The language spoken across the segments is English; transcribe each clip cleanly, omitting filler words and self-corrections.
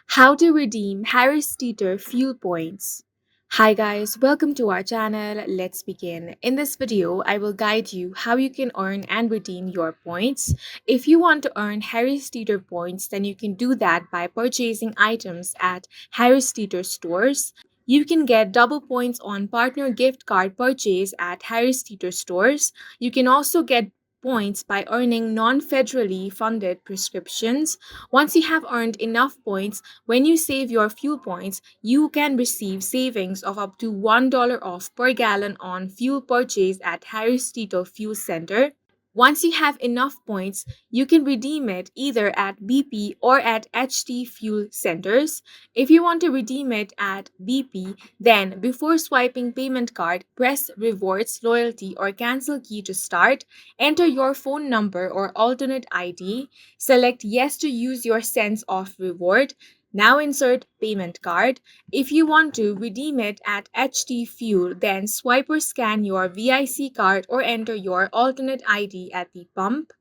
How to redeem Harris Teeter Fuel Points. Hi guys, welcome to our channel. Let's begin. In this video, I will guide you how you can earn and redeem your points. If you want to earn Harris Teeter points, then you can do that by purchasing items at Harris Teeter stores. You can get double points on partner gift card purchase at Harris Teeter stores. You can also get points by earning non-federally funded prescriptions. Once you have earned enough points, when you save your fuel points, you can receive savings of up to $1 off per gallon on fuel purchase at Harris Teeter Fuel Center. Once you have enough points, you can redeem it either at BP or at HT Fuel Centers. If you want to redeem it at BP, then before swiping payment card, press Rewards, Loyalty, or Cancel key to start. Enter your phone number or alternate ID. Select Yes to use your cents off reward. Now insert payment card. If you want to redeem it at HT Fuel, then swipe or scan your VIC card or enter your alternate ID at the pump.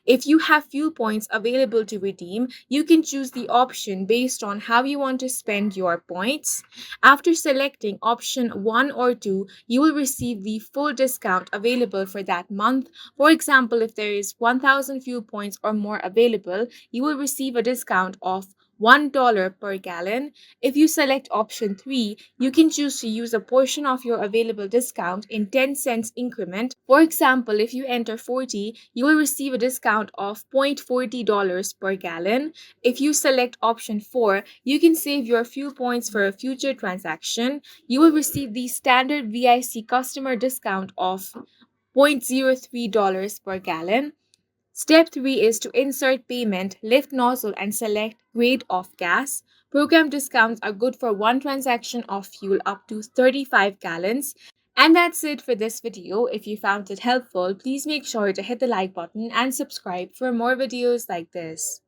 If you have fuel points available to redeem, you can choose the option based on how you want to spend your points. After selecting option 1 or 2, you will receive the full discount available for that month. For example, if there is 1,000 fuel points or more available, you will receive a discount of $1 per gallon. If you select option 3, you can choose to use a portion of your available discount in 10 cents increment. For example, if you enter 40, you will receive a discount of $0.40 per gallon. If you select option 4, you can save your fuel points for a future transaction. You will receive the standard VIC customer discount of $0.03 per gallon. Step 3 is to insert payment, lift nozzle, and select grade of gas. Program discounts are good for one transaction of fuel up to 35 gallons. And that's it for this video. If you found it helpful, please make sure to hit the like button and subscribe for more videos like this.